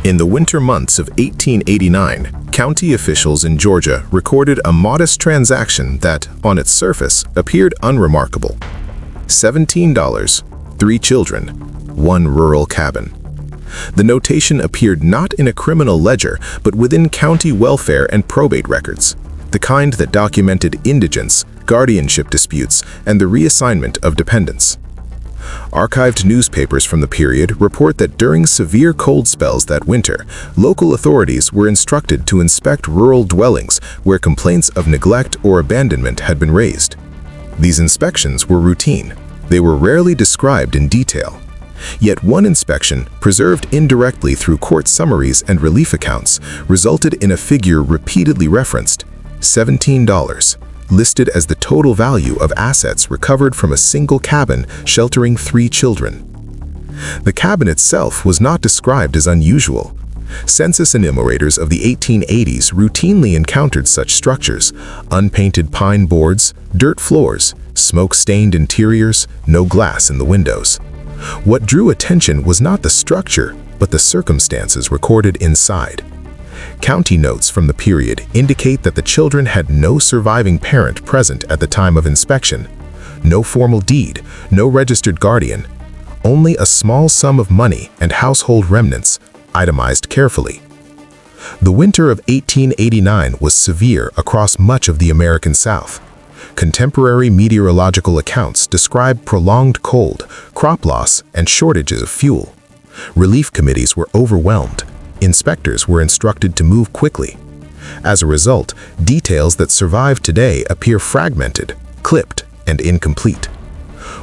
In the winter months of 1889, county officials in Georgia recorded a modest transaction that, on its surface, appeared unremarkable. $17, 3 children, 1 rural cabin. The notation appeared not in a criminal ledger, but within county welfare and probate records, the kind that documented indigence, guardianship disputes, and the reassignment of dependents. Archived newspapers from the period report that during severe cold spells that winter, local authorities were instructed to inspect rural dwellings where complaints of neglect or abandonment had been raised. These inspections were routine. They were rarely described in detail. Yet one inspection, preserved indirectly through court summaries and relief accounts, resulted in a figure repeatedly referenced: $17. Listed as the total value of assets recovered from a single cabin sheltering 3 children. The cabin itself was not described as unusual. Census enumerators of the 1880s routinely encountered such structures: unpainted pine boards, dirt floors, smoke-stained interiors, no glass in the windows. What drew attention was not the structure, but the circumstances recorded inside. County notes from the period indicate that the children had no surviving parent present at the time of inspection, no formal deed, no registered guardian, only a small sum of money and household remnants, itemized carefully. The winter of 1889 was severe across much of the American South. Contemporary meteorological accounts describe prolonged cold, crop loss, and shortages of fuel. Relief committees were overwhelmed. Inspectors were instructed to move quickly. As a result, details that survive today appear fragmented, clipped, and incomplete.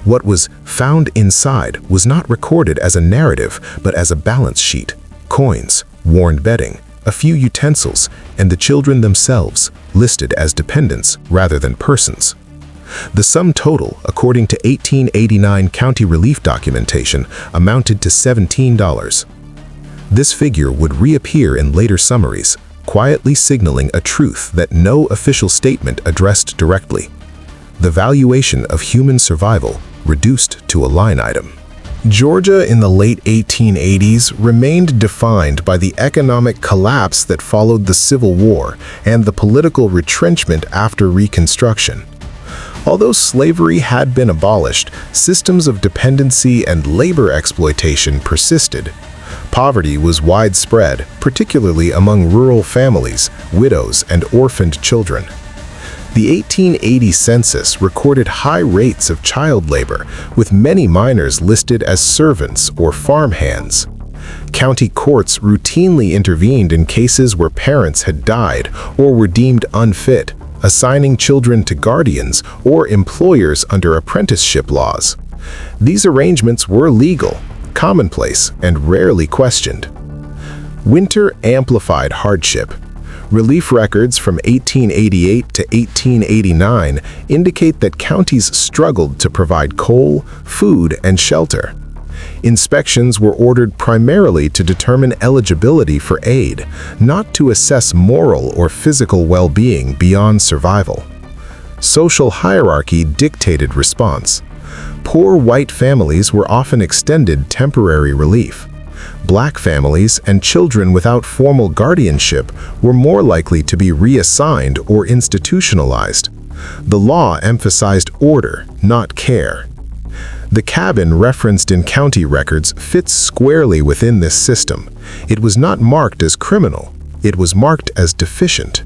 What was found inside was not recorded as a narrative, but as a balance sheet: coins, worn bedding, a few utensils, and the children themselves, listed as dependents rather than persons. The sum total, according to 1889 county relief documentation, amounted to $17. This figure would reappear in later summaries, quietly signaling a truth that no official statement addressed directly: the valuation of human survival reduced to a line item. Georgia in the late 1880s remained defined by the economic collapse that followed the Civil War and the political retrenchment after Reconstruction. Although slavery had been abolished, systems of dependency and labor exploitation persisted. Poverty was widespread, particularly among rural families, widows, and orphaned children. The 1880 census recorded high rates of child labor, with many minors listed as servants or farmhands. County courts routinely intervened in cases where parents had died or were deemed unfit, assigning children to guardians or employers under apprenticeship laws. These arrangements were legal, commonplace, and rarely questioned. Winter amplified hardship. Relief records from 1888 to 1889 indicate that counties struggled to provide coal, food, and shelter. Inspections were ordered primarily to determine eligibility for aid, not to assess moral or physical well-being beyond survival. Social hierarchy dictated response. Poor white families were often extended temporary relief. Black families and children without formal guardianship were more likely to be reassigned or institutionalized. The law emphasized order, not care. The cabin referenced in county records fits squarely within this system. It was not marked as criminal. It was marked as deficient.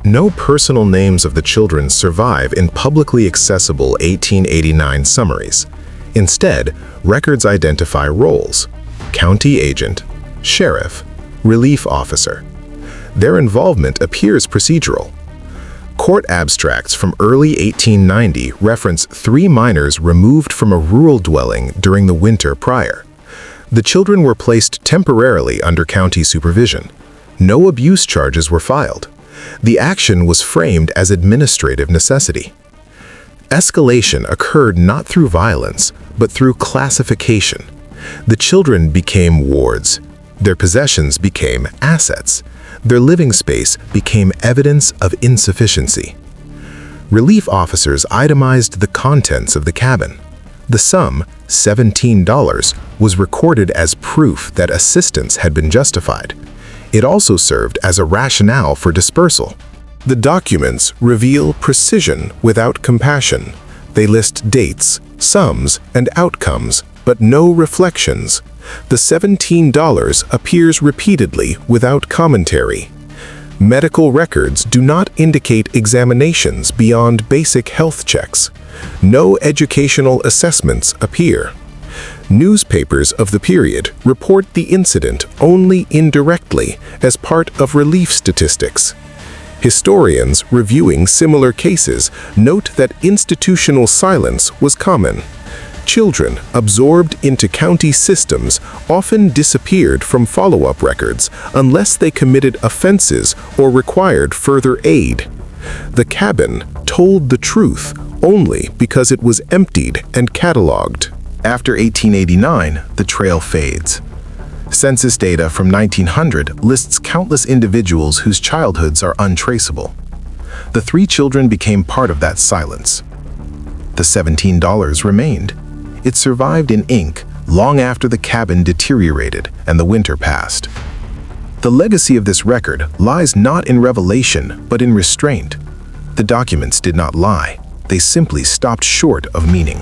No personal names of the children survive in publicly accessible 1889 summaries. Instead, records identify roles: county agent, sheriff, relief officer. Their involvement appears procedural. Court abstracts from early 1890 reference 3 minors removed from a rural dwelling during the winter prior. The children were placed temporarily under county supervision. No abuse charges were filed. The action was framed as administrative necessity. Escalation occurred not through violence, but through classification. The children became wards. Their possessions became assets. Their living space became evidence of insufficiency. Relief officers itemized the contents of the cabin: The sum, $17, was recorded as proof that assistance had been justified. It also served as a rationale for dispersal. The documents reveal precision without compassion. They list dates, sums, and outcomes, but no reflections. The $17 appears repeatedly without commentary. Medical records do not indicate examinations beyond basic health checks. No educational assessments appear. Newspapers of the period report the incident only indirectly as part of relief statistics. Historians reviewing similar cases note that institutional silence was common. Children absorbed into county systems often disappeared from follow-up records unless they committed offenses or required further aid. The cabin told the truth only because it was emptied and cataloged. After 1889, the trail fades. Census data from 1900 lists countless individuals whose childhoods are untraceable. The 3 children became part of that silence. The $17 remained. It survived in ink long after the cabin deteriorated and the winter passed. The legacy of this record lies not in revelation, but in restraint. The documents did not lie. They simply stopped short of meaning.